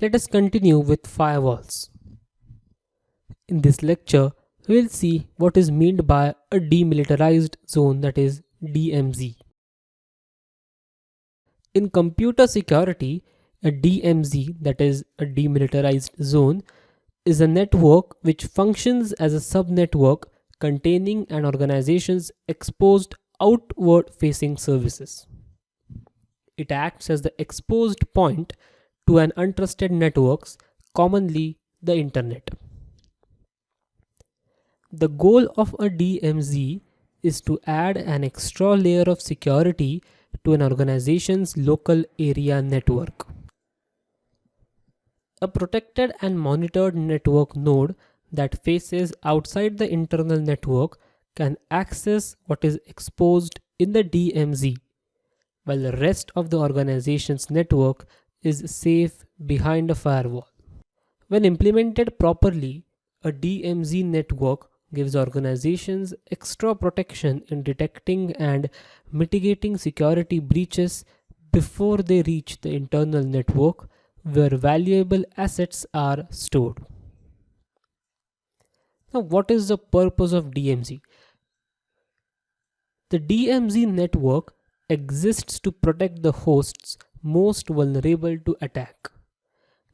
Let us continue with firewalls. In this lecture, we will see what is meant by a demilitarized zone, that is DMZ. In computer security, a DMZ, that is a demilitarized zone, is a network which functions as a subnetwork containing an organization's exposed outward facing services. It acts as the exposed point to an untrusted networks, commonly the internet. The goal of a DMZ is to add an extra layer of security to an organization's local area network. A protected and monitored network node that faces outside the internal network can access what is exposed in the DMZ, while the rest of the organization's network is safe behind a firewall. When implemented properly, a DMZ network gives organizations extra protection in detecting and mitigating security breaches before they reach the internal network where valuable assets are stored. Now, what is the purpose of DMZ? The DMZ network exists to protect the hosts most vulnerable to attack.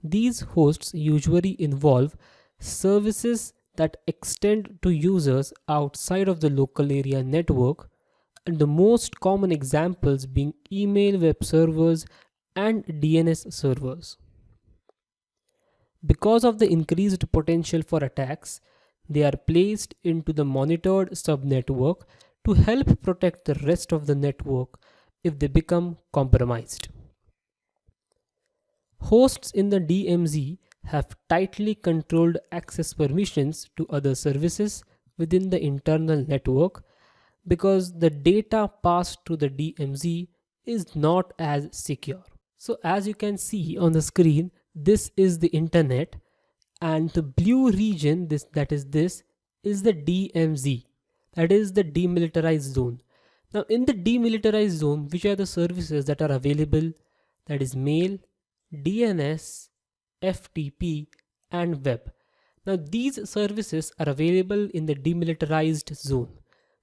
These hosts usually involve services that extend to users outside of the local area network, and the most common examples being email web servers and DNS servers. Because of the increased potential for attacks, they are placed into the monitored subnetwork to help protect the rest of the network if they become compromised. Hosts in the DMZ have tightly controlled access permissions to other services within the internal network because the data passed to the DMZ is not as secure. So as you can see on the screen, this is the internet, and the blue region, this is the DMZ, that is the demilitarized zone. Now in the demilitarized zone, which are the services that are available? That is mail, DNS, FTP and web. Now these services are available in the demilitarized zone,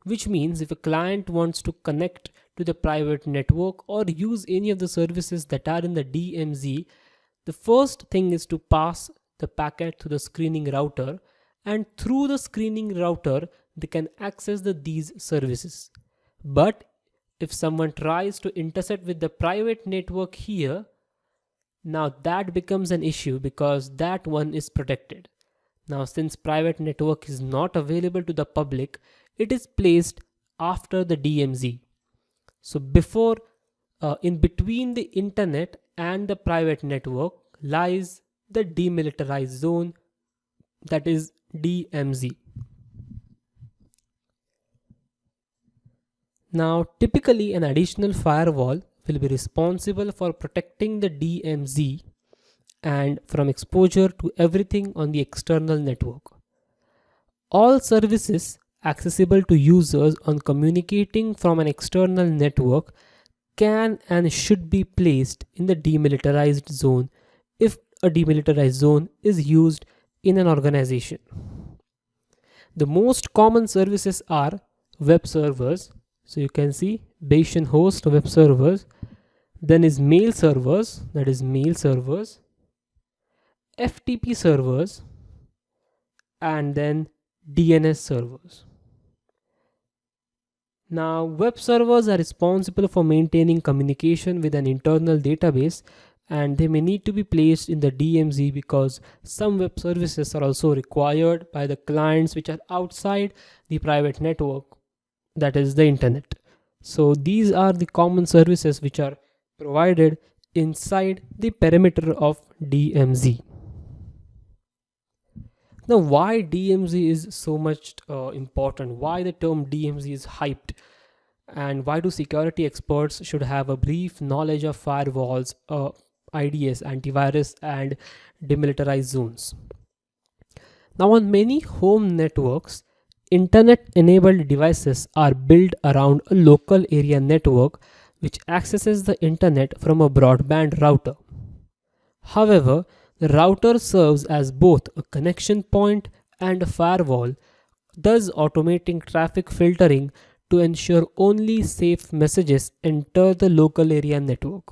which means if a client wants to connect to the private network or use any of the services that are in the DMZ, the first thing is to pass the packet to the screening router, and through the screening router they can access these services. But if someone tries to intercept with the private network here, now that becomes an issue because that one is protected. Now since private network is not available to the public, it is placed after the DMZ. So in between the internet and the private network lies the demilitarized zone, that is DMZ. Now typically an additional firewall will be responsible for protecting the DMZ and from exposure to everything on the external network. All services accessible to users on communicating from an external network can and should be placed in the demilitarized zone if a demilitarized zone is used in an organization. The most common services are web servers. So you can see Bayesian host web servers, then is mail servers, that is mail servers, FTP servers, and then DNS servers. Now web servers are responsible for maintaining communication with an internal database, and they may need to be placed in the DMZ because some web services are also required by the clients which are outside the private network, that is the internet. So these are the common services which are provided inside the perimeter of DMZ. Now why DMZ is so much important, why the term DMZ is hyped, and why do security experts should have a brief knowledge of firewalls, IDS, antivirus and demilitarized zones. Now on many home networks, internet-enabled devices are built around a local area network which accesses the internet from a broadband router. However, The router serves as both a connection point and a firewall, thus automating traffic filtering to ensure only safe messages enter the local area network.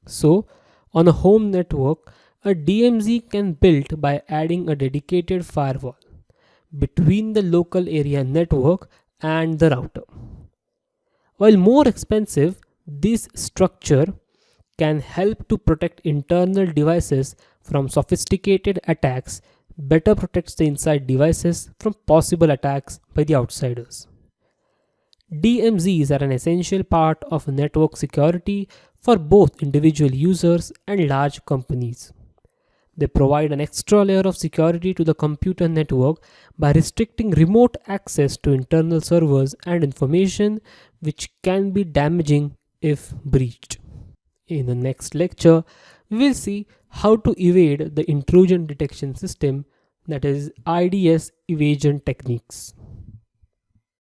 So, on a home network, a DMZ can be built by adding a dedicated firewall between the local area network and the router. While more expensive, this structure can help to protect internal devices from sophisticated attacks, better protects the inside devices from possible attacks by the outsiders. DMZs are an essential part of network security for both individual users and large companies. They provide an extra layer of security to the computer network by restricting remote access to internal servers and information, which can be damaging if breached. In the next lecture, we will see how to evade the intrusion detection system, that is IDS evasion techniques.